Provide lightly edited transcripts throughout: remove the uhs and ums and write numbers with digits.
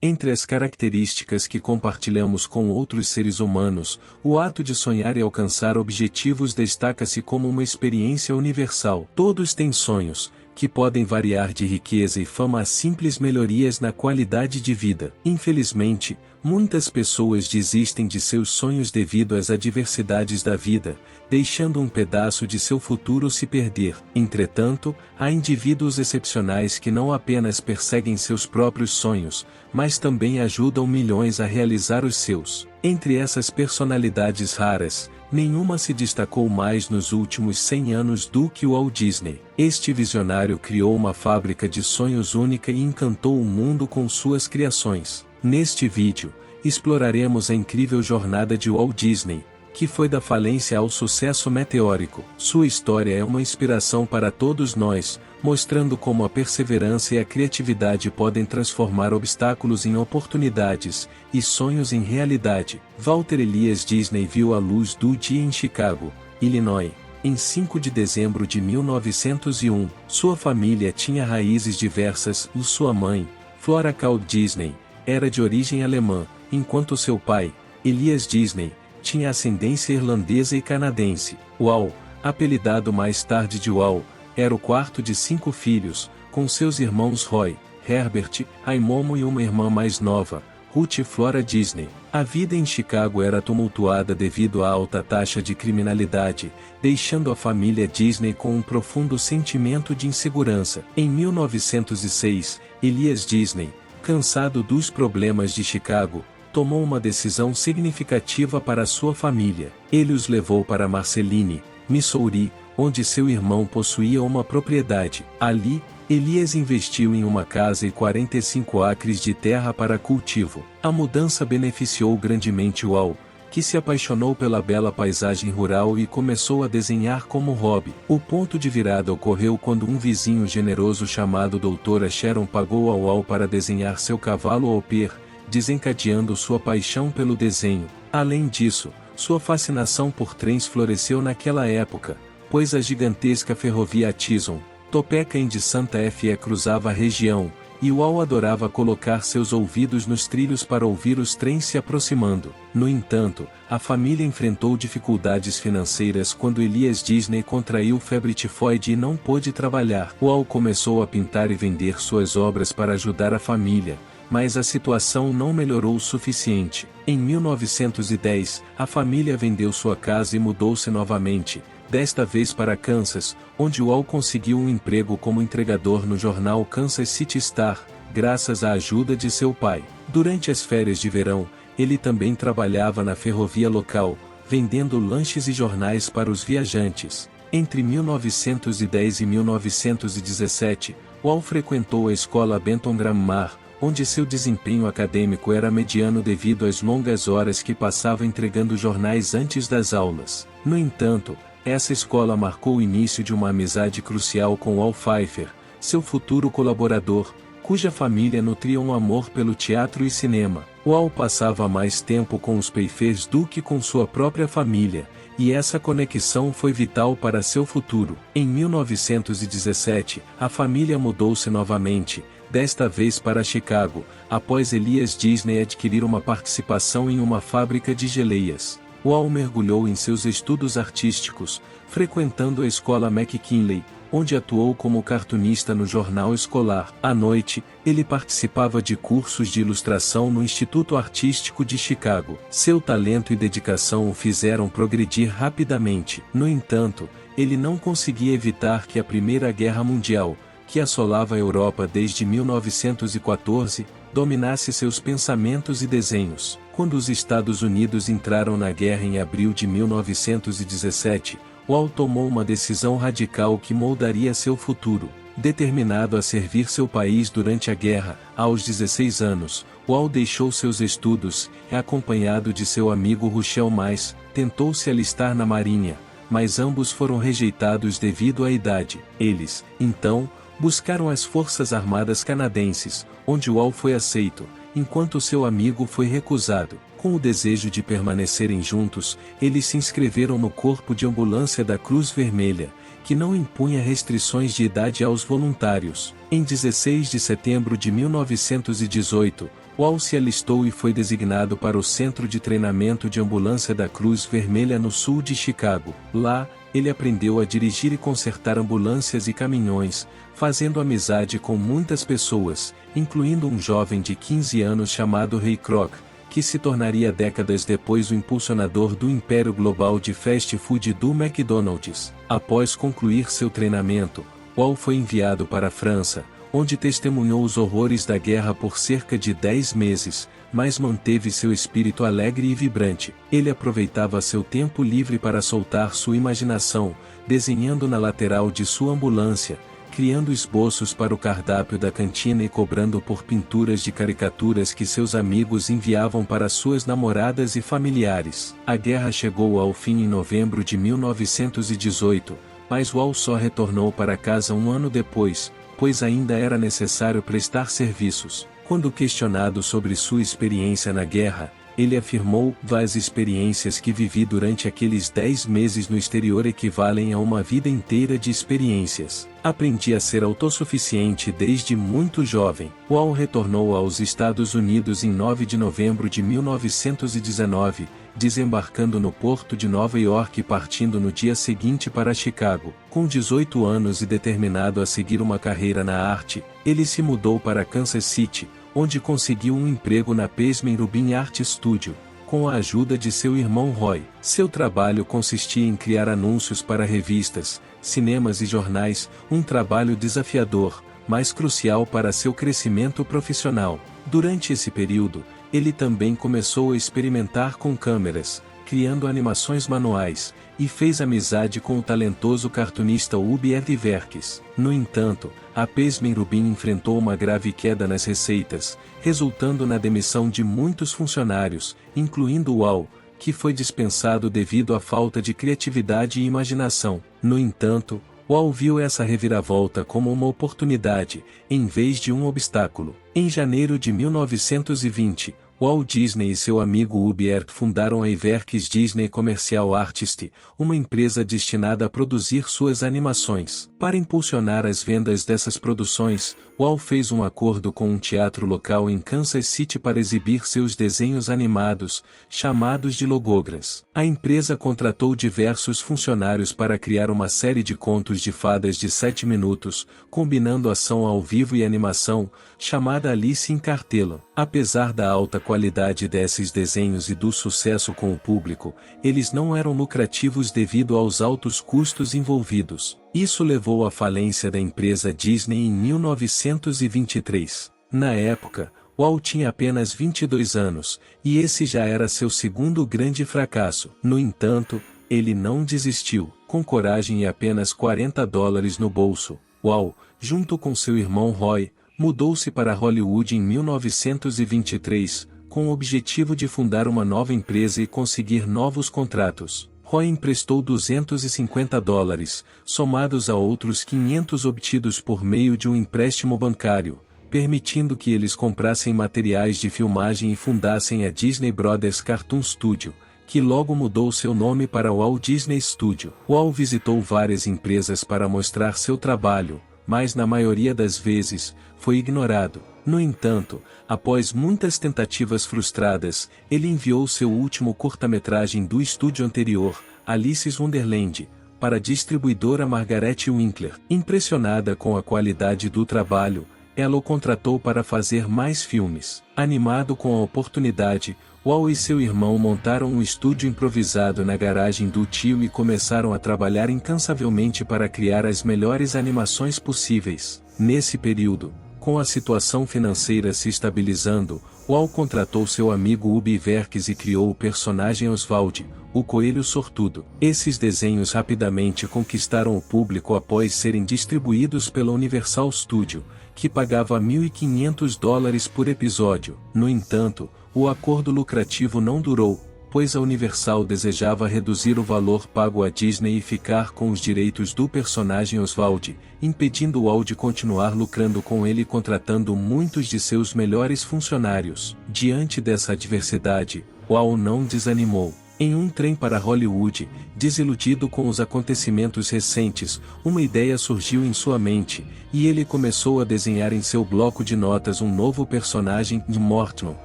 Entre as características que compartilhamos com outros seres humanos, o ato de sonhar e alcançar objetivos destaca-se como uma experiência universal. Todos têm sonhos, que podem variar de riqueza e fama a simples melhorias na qualidade de vida. Infelizmente, muitas pessoas desistem de seus sonhos devido às adversidades da vida, deixando um pedaço de seu futuro se perder. Entretanto, há indivíduos excepcionais que não apenas perseguem seus próprios sonhos, mas também ajudam milhões a realizar os seus. Entre essas personalidades raras, nenhuma se destacou mais nos últimos 100 anos do que o Walt Disney. Este visionário criou uma fábrica de sonhos única e encantou o mundo com suas criações. Neste vídeo, exploraremos a incrível jornada de Walt Disney, que foi da falência ao sucesso meteórico. Sua história é uma inspiração para todos nós, mostrando como a perseverança e a criatividade podem transformar obstáculos em oportunidades, e sonhos em realidade. Walter Elias Disney viu a luz do dia em Chicago, Illinois, em 5 de dezembro de 1901. Sua família tinha raízes diversas, e sua mãe, Flora Call Disney, era de origem alemã, enquanto seu pai, Elias Disney, tinha ascendência irlandesa e canadense. Walt, apelidado mais tarde de Walt, era o quarto de 5 filhos, com seus irmãos Roy, Herbert, Raimomo e uma irmã mais nova, Ruth Flora Disney. A vida em Chicago era tumultuada devido à alta taxa de criminalidade, deixando a família Disney com um profundo sentimento de insegurança. Em 1906, Elias Disney, cansado dos problemas de Chicago, tomou uma decisão significativa para sua família. Ele os levou para Marceline, Missouri, onde seu irmão possuía uma propriedade. Ali, Elias investiu em uma casa e 45 acres de terra para cultivo. A mudança beneficiou grandemente Walt, que se apaixonou pela bela paisagem rural e começou a desenhar como hobby. O ponto de virada ocorreu quando um vizinho generoso chamado Doutora Sharon pagou ao Walt para desenhar seu cavalo au pair, desencadeando sua paixão pelo desenho. Além disso, sua fascinação por trens floresceu naquela época, pois a gigantesca ferrovia Atchison, Topeka de Santa Fe cruzava a região, e Walt adorava colocar seus ouvidos nos trilhos para ouvir os trens se aproximando. No entanto, a família enfrentou dificuldades financeiras quando Elias Disney contraiu febre tifoide e não pôde trabalhar. Walt começou a pintar e vender suas obras para ajudar a família, mas a situação não melhorou o suficiente. Em 1910, a família vendeu sua casa e mudou-se novamente, desta vez para Kansas, onde Walt conseguiu um emprego como entregador no jornal Kansas City Star, graças à ajuda de seu pai. Durante as férias de verão, ele também trabalhava na ferrovia local, vendendo lanches e jornais para os viajantes. Entre 1910 e 1917, Walt frequentou a escola Benton Grammar, onde seu desempenho acadêmico era mediano devido às longas horas que passava entregando jornais antes das aulas. No entanto, essa escola marcou o início de uma amizade crucial com Walt Pfeiffer, seu futuro colaborador, cuja família nutria um amor pelo teatro e cinema. Walt passava mais tempo com os Pfeiffers do que com sua própria família, e essa conexão foi vital para seu futuro. Em 1917, a família mudou-se novamente, desta vez para Chicago, após Elias Disney adquirir uma participação em uma fábrica de geleias. Walt mergulhou em seus estudos artísticos, frequentando a escola McKinley, onde atuou como cartunista no jornal escolar. À noite, ele participava de cursos de ilustração no Instituto Artístico de Chicago. Seu talento e dedicação o fizeram progredir rapidamente. No entanto, ele não conseguia evitar que a Primeira Guerra Mundial, que assolava a Europa desde 1914, dominasse seus pensamentos e desenhos. Quando os Estados Unidos entraram na guerra em abril de 1917, Walt tomou uma decisão radical que moldaria seu futuro. Determinado a servir seu país durante a guerra, aos 16 anos, Walt deixou seus estudos e, acompanhado de seu amigo Russell Mais, tentou se alistar na Marinha, mas ambos foram rejeitados devido à idade. Eles, então, buscaram as Forças Armadas Canadenses, onde Walt foi aceito, enquanto seu amigo foi recusado. Com o desejo de permanecerem juntos, eles se inscreveram no Corpo de Ambulância da Cruz Vermelha, que não impunha restrições de idade aos voluntários. Em 16 de setembro de 1918, Wall se alistou e foi designado para o Centro de Treinamento de Ambulância da Cruz Vermelha no sul de Chicago. Lá, ele aprendeu a dirigir e consertar ambulâncias e caminhões, fazendo amizade com muitas pessoas, incluindo um jovem de 15 anos chamado Ray Kroc, que se tornaria décadas depois o impulsionador do império global de fast food do McDonald's. Após concluir seu treinamento, Wall foi enviado para a França, onde testemunhou os horrores da guerra por cerca de 10 meses, mas manteve seu espírito alegre e vibrante. Ele aproveitava seu tempo livre para soltar sua imaginação, desenhando na lateral de sua ambulância, criando esboços para o cardápio da cantina e cobrando por pinturas de caricaturas que seus amigos enviavam para suas namoradas e familiares. A guerra chegou ao fim em novembro de 1918, mas Wall só retornou para casa um ano depois, pois ainda era necessário prestar serviços. Quando questionado sobre sua experiência na guerra, ele afirmou: "As experiências que vivi durante aqueles 10 meses no exterior equivalem a uma vida inteira de experiências. Aprendi a ser autossuficiente desde muito jovem." Wall retornou aos Estados Unidos em 9 de novembro de 1919, desembarcando no porto de Nova York e partindo no dia seguinte para Chicago. Com 18 anos e determinado a seguir uma carreira na arte, ele se mudou para Kansas City, onde conseguiu um emprego na Pesman Rubin Art Studio, com a ajuda de seu irmão Roy. Seu trabalho consistia em criar anúncios para revistas, cinemas e jornais, um trabalho desafiador, mas crucial para seu crescimento profissional. Durante esse período, ele também começou a experimentar com câmeras, criando animações manuais, e fez amizade com o talentoso cartunista Ub Verkes. No entanto, a Pesman Rubin enfrentou uma grave queda nas receitas, resultando na demissão de muitos funcionários, incluindo Wall, que foi dispensado devido à falta de criatividade e imaginação. No entanto, Wall viu essa reviravolta como uma oportunidade, em vez de um obstáculo. Em janeiro de 1920, Walt Disney e seu amigo Ub Iwerks fundaram a Iwerks Disney Commercial Artist, uma empresa destinada a produzir suas animações. Para impulsionar as vendas dessas produções, Walt fez um acordo com um teatro local em Kansas City para exibir seus desenhos animados, chamados de logogras. A empresa contratou diversos funcionários para criar uma série de contos de fadas de 7 minutos, combinando ação ao vivo e animação, chamada Alice in Cartelo. Apesar da alta qualidade desses desenhos e do sucesso com o público, eles não eram lucrativos devido aos altos custos envolvidos. Isso levou à falência da empresa Disney em 1923. Na época, Walt tinha apenas 22 anos, e esse já era seu segundo grande fracasso. No entanto, ele não desistiu. Com coragem e apenas $40 no bolso, Walt, junto com seu irmão Roy, mudou-se para Hollywood em 1923, com o objetivo de fundar uma nova empresa e conseguir novos contratos. Roy emprestou $250, somados a outros 500 obtidos por meio de um empréstimo bancário, permitindo que eles comprassem materiais de filmagem e fundassem a Disney Brothers Cartoon Studio, que logo mudou seu nome para Walt Disney Studio. Walt visitou várias empresas para mostrar seu trabalho, mas na maioria das vezes, foi ignorado. No entanto, após muitas tentativas frustradas, ele enviou seu último curta-metragem do estúdio anterior, Alice's Wonderland, para a distribuidora Margaret Winkler. Impressionada com a qualidade do trabalho, ela o contratou para fazer mais filmes. Animado com a oportunidade, Walt e seu irmão montaram um estúdio improvisado na garagem do tio e começaram a trabalhar incansavelmente para criar as melhores animações possíveis. Nesse período, com a situação financeira se estabilizando, Walt contratou seu amigo Ub Iwerks e criou o personagem Oswald, o coelho sortudo. Esses desenhos rapidamente conquistaram o público após serem distribuídos pela Universal Studio, que pagava $1.500 por episódio. No entanto, o acordo lucrativo não durou, pois a Universal desejava reduzir o valor pago à Disney e ficar com os direitos do personagem Oswald, impedindo Walt de continuar lucrando com ele e contratando muitos de seus melhores funcionários. Diante dessa adversidade, Walt não desanimou. Em um trem para Hollywood, desiludido com os acontecimentos recentes, uma ideia surgiu em sua mente, e ele começou a desenhar em seu bloco de notas um novo personagem de Morton,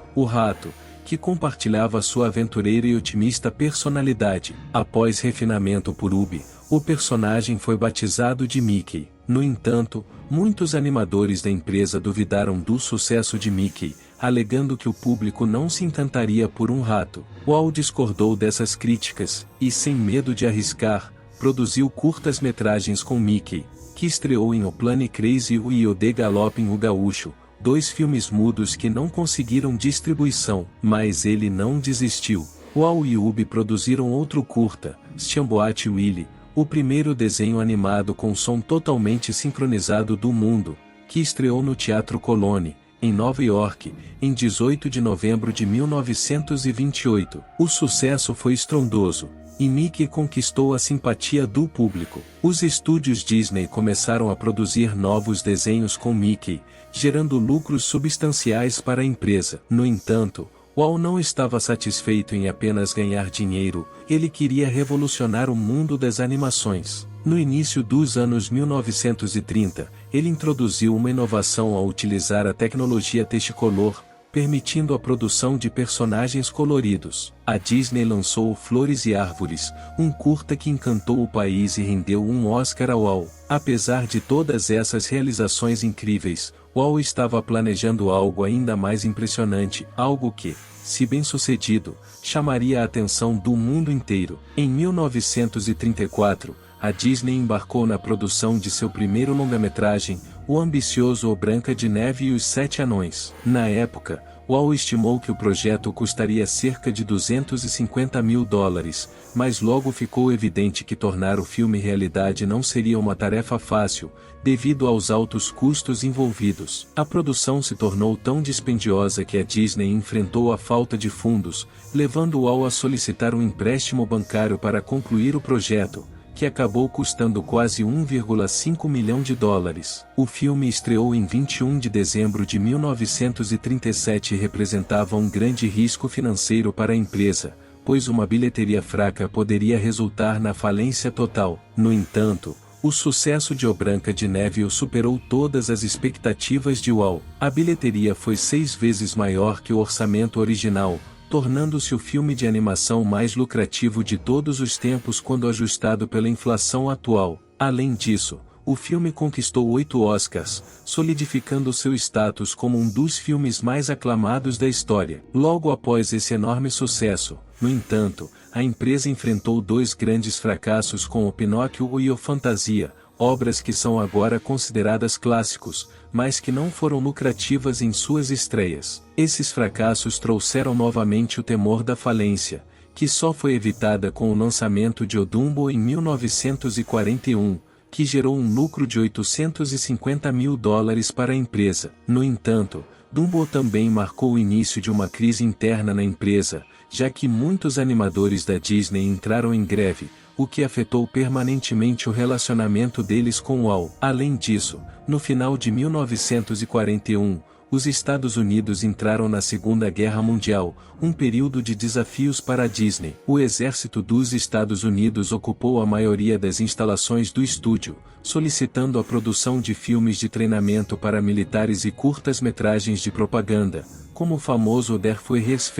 o rato, que compartilhava sua aventureira e otimista personalidade. Após refinamento por Ub, o personagem foi batizado de Mickey. No entanto, muitos animadores da empresa duvidaram do sucesso de Mickey, alegando que o público não se encantaria por um rato. Walt discordou dessas críticas, e sem medo de arriscar, produziu curtas-metragens com Mickey, que estreou em O Plane Crazy e O The Galopin' o Gaúcho, 2 filmes mudos que não conseguiram distribuição, mas ele não desistiu. Walt e Ub produziram outro curta, Steamboat Willie, o primeiro desenho animado com som totalmente sincronizado do mundo, que estreou no Teatro Colony, em Nova York, em 18 de novembro de 1928. O sucesso foi estrondoso, e Mickey conquistou a simpatia do público. Os estúdios Disney começaram a produzir novos desenhos com Mickey, gerando lucros substanciais para a empresa. No entanto, Walt não estava satisfeito em apenas ganhar dinheiro, ele queria revolucionar o mundo das animações. No início dos anos 1930, ele introduziu uma inovação ao utilizar a tecnologia Technicolor, permitindo a produção de personagens coloridos. A Disney lançou Flores e Árvores, um curta que encantou o país e rendeu um Oscar ao Walt. Apesar de todas essas realizações incríveis, Walt estava planejando algo ainda mais impressionante, algo que, se bem-sucedido, chamaria a atenção do mundo inteiro. Em 1934, a Disney embarcou na produção de seu primeiro longa-metragem, o ambicioso O Branca de Neve e os Sete Anões. Na época, Walt estimou que o projeto custaria cerca de $250 mil, mas logo ficou evidente que tornar o filme realidade não seria uma tarefa fácil, devido aos altos custos envolvidos. A produção se tornou tão dispendiosa que a Disney enfrentou a falta de fundos, levando Walt a solicitar um empréstimo bancário para concluir o projeto, que acabou custando quase $1,5 milhão. O filme estreou em 21 de dezembro de 1937 e representava um grande risco financeiro para a empresa, pois uma bilheteria fraca poderia resultar na falência total. No entanto, o sucesso de O Branca de Neve superou todas as expectativas de Walt. A bilheteria foi 6 vezes maior que o orçamento original, tornando-se o filme de animação mais lucrativo de todos os tempos quando ajustado pela inflação atual. Além disso, o filme conquistou 8 Oscars, solidificando seu status como um dos filmes mais aclamados da história. Logo após esse enorme sucesso, no entanto, a empresa enfrentou 2 grandes fracassos com O Pinóquio e O Fantasia, obras que são agora consideradas clássicos, mas que não foram lucrativas em suas estreias. Esses fracassos trouxeram novamente o temor da falência, que só foi evitada com o lançamento de O Dumbo em 1941, que gerou um lucro de $850 mil para a empresa. No entanto, Dumbo também marcou o início de uma crise interna na empresa, já que muitos animadores da Disney entraram em greve, o que afetou permanentemente o relacionamento deles com Walt. Além disso, no final de 1941, os Estados Unidos entraram na Segunda Guerra Mundial, um período de desafios para a Disney. O exército dos Estados Unidos ocupou a maioria das instalações do estúdio, solicitando a produção de filmes de treinamento para militares e curtas-metragens de propaganda, como o famoso Der Führer's,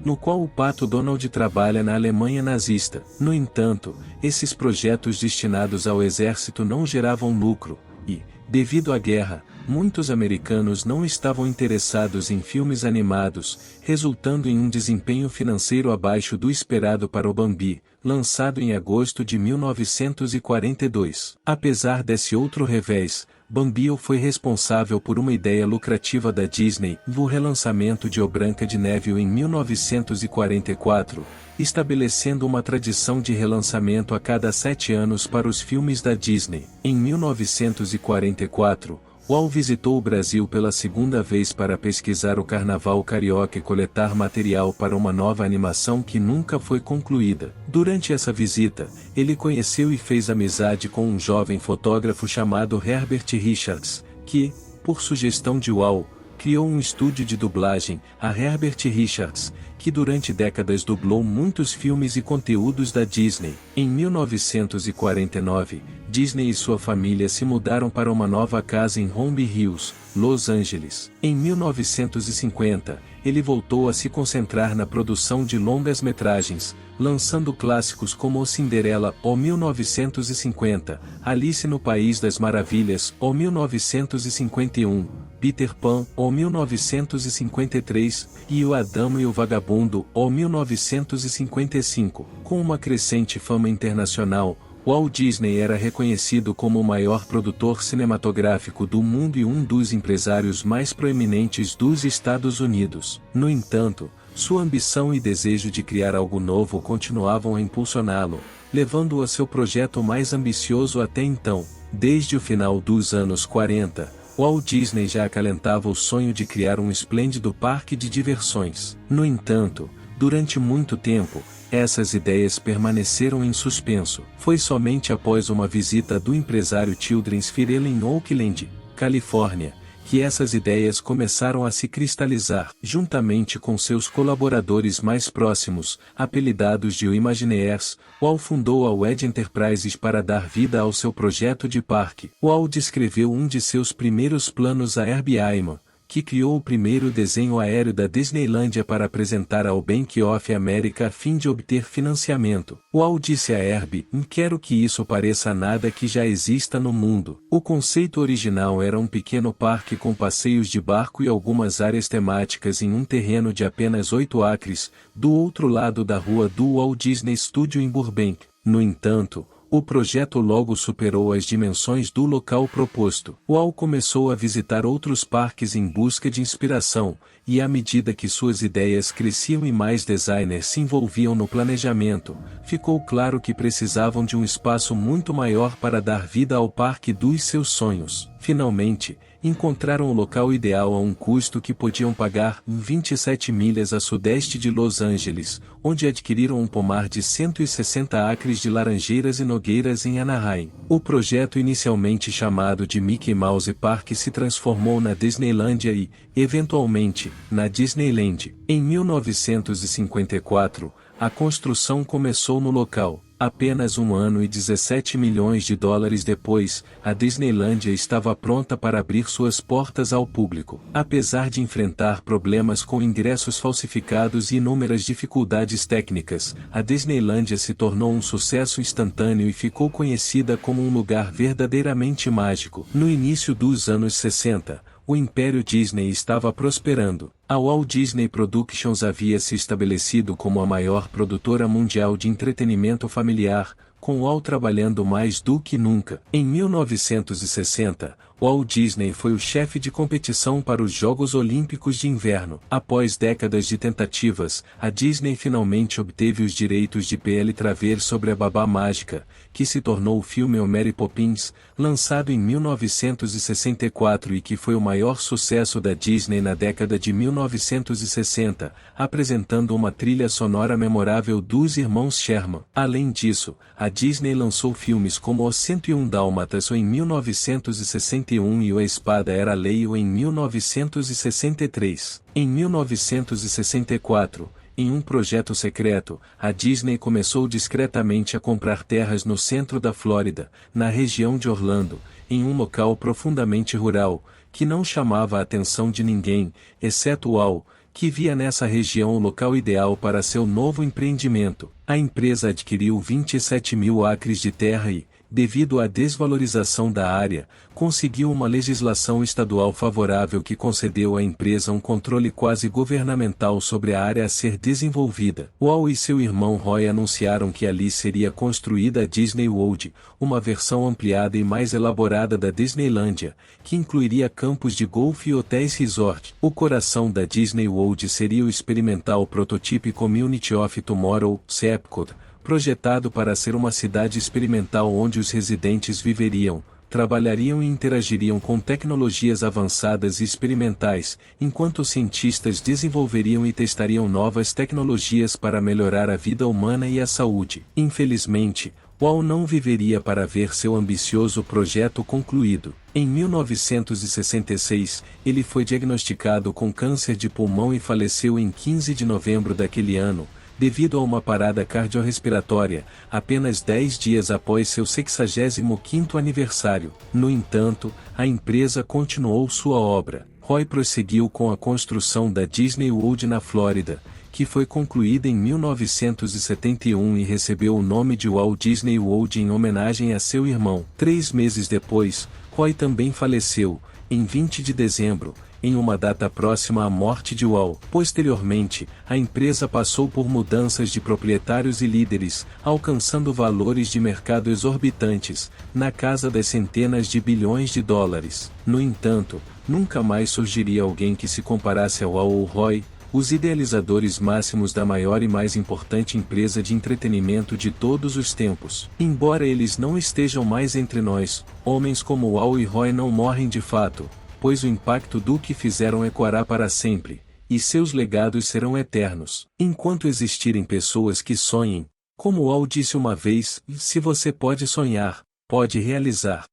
no qual o Pato Donald trabalha na Alemanha nazista. No entanto, esses projetos destinados ao exército não geravam lucro, e, devido à guerra, muitos americanos não estavam interessados em filmes animados, resultando em um desempenho financeiro abaixo do esperado para o Bambi, lançado em agosto de 1942. Apesar desse outro revés, Bambi foi responsável por uma ideia lucrativa da Disney, o relançamento de O Branca de Neve em 1944, estabelecendo uma tradição de relançamento a cada 7 anos para os filmes da Disney. Em 1944, Walt visitou o Brasil pela segunda vez para pesquisar o Carnaval Carioca e coletar material para uma nova animação que nunca foi concluída. Durante essa visita, ele conheceu e fez amizade com um jovem fotógrafo chamado Herbert Richards, que, por sugestão de Walt, criou um estúdio de dublagem, a Herbert Richards, que durante décadas dublou muitos filmes e conteúdos da Disney. Em 1949, Disney e sua família se mudaram para uma nova casa em Holmby Hills, Los Angeles. Em 1950, ele voltou a se concentrar na produção de longas-metragens, lançando clássicos como O Cinderela, ou 1950, Alice no País das Maravilhas, ou 1951, Peter Pan, ou 1953, e O Adamo e o Vagabundo, ou 1955. Com uma crescente fama internacional, Walt Disney era reconhecido como o maior produtor cinematográfico do mundo e um dos empresários mais proeminentes dos Estados Unidos. No entanto, sua ambição e desejo de criar algo novo continuavam a impulsioná-lo, levando-o a seu projeto mais ambicioso até então. Desde o final dos anos 40, Walt Disney já acalentava o sonho de criar um esplêndido parque de diversões. No entanto, durante muito tempo, essas ideias permaneceram em suspenso. Foi somente após uma visita do empresário Children's Firela em Oakland, Califórnia, que essas ideias começaram a se cristalizar. Juntamente com seus colaboradores mais próximos, apelidados de Imagineers, Walt fundou a Wedge Enterprises para dar vida ao seu projeto de parque. Walt descreveu um de seus primeiros planos a Herbie Hyman, que criou o primeiro desenho aéreo da Disneylândia para apresentar ao Bank of America a fim de obter financiamento. Walt disse a Herbie: "Quero que isso pareça nada que já exista no mundo." O conceito original era um pequeno parque com passeios de barco e algumas áreas temáticas em um terreno de apenas 8 acres, do outro lado da rua do Walt Disney Studio em Burbank. No entanto, o projeto logo superou as dimensões do local proposto. Walt começou a visitar outros parques em busca de inspiração, e à medida que suas ideias cresciam e mais designers se envolviam no planejamento, ficou claro que precisavam de um espaço muito maior para dar vida ao parque dos seus sonhos. Finalmente, encontraram o local ideal a um custo que podiam pagar 27 milhas a sudeste de Los Angeles, onde adquiriram um pomar de 160 acres de laranjeiras e nogueiras em Anaheim. O projeto inicialmente chamado de Mickey Mouse Park se transformou na Disneylândia e, eventualmente, na Disneyland. Em 1954, a construção começou no local. Apenas um ano e 17 milhões de dólares depois, a Disneylândia estava pronta para abrir suas portas ao público. Apesar de enfrentar problemas com ingressos falsificados e inúmeras dificuldades técnicas, a Disneylândia se tornou um sucesso instantâneo e ficou conhecida como um lugar verdadeiramente mágico. No início dos anos 60, o Império Disney estava prosperando. A Walt Disney Productions havia se estabelecido como a maior produtora mundial de entretenimento familiar, com Walt trabalhando mais do que nunca. Em 1960, Walt Disney foi o chefe de competição para os Jogos Olímpicos de Inverno. Após décadas de tentativas, a Disney finalmente obteve os direitos de P.L. Traver sobre a Babá Mágica, que se tornou o filme O Mary Poppins, lançado em 1964 e que foi o maior sucesso da Disney na década de 1960, apresentando uma trilha sonora memorável dos irmãos Sherman. Além disso, a Disney lançou filmes como Os 101 Dálmatas em 1961 e O A Espada Era Lei em 1963. Em 1964, em um projeto secreto, a Disney começou discretamente a comprar terras no centro da Flórida, na região de Orlando, em um local profundamente rural, que não chamava a atenção de ninguém, exceto Walt, que via nessa região o local ideal para seu novo empreendimento. A empresa adquiriu 27 mil acres de terra e, devido à desvalorização da área, conseguiu uma legislação estadual favorável que concedeu à empresa um controle quase governamental sobre a área a ser desenvolvida. Walt e seu irmão Roy anunciaram que ali seria construída a Disney World, uma versão ampliada e mais elaborada da Disneylândia, que incluiria campos de golfe e hotéis resort. O coração da Disney World seria o experimental Prototype Community of Tomorrow, CEPCOT, projetado para ser uma cidade experimental onde os residentes viveriam, trabalhariam e interagiriam com tecnologias avançadas e experimentais, enquanto os cientistas desenvolveriam e testariam novas tecnologias para melhorar a vida humana e a saúde. Infelizmente, Wall não viveria para ver seu ambicioso projeto concluído. Em 1966, ele foi diagnosticado com câncer de pulmão e faleceu em 15 de novembro daquele ano, devido a uma parada cardiorrespiratória, apenas 10 dias após seu 65º aniversário. No entanto, a empresa continuou sua obra. Roy prosseguiu com a construção da Disney World na Flórida, que foi concluída em 1971 e recebeu o nome de Walt Disney World em homenagem a seu irmão. 3 meses depois, Roy também faleceu, em 20 de dezembro, em uma data próxima à morte de Wall. Posteriormente, a empresa passou por mudanças de proprietários e líderes, alcançando valores de mercado exorbitantes, na casa das centenas de bilhões de dólares. No entanto, nunca mais surgiria alguém que se comparasse a Wall ou Roy, os idealizadores máximos da maior e mais importante empresa de entretenimento de todos os tempos. Embora eles não estejam mais entre nós, homens como Wall e Roy não morrem de fato, pois o impacto do que fizeram ecoará para sempre, e seus legados serão eternos. Enquanto existirem pessoas que sonhem, como Wall disse uma vez, se você pode sonhar, pode realizar.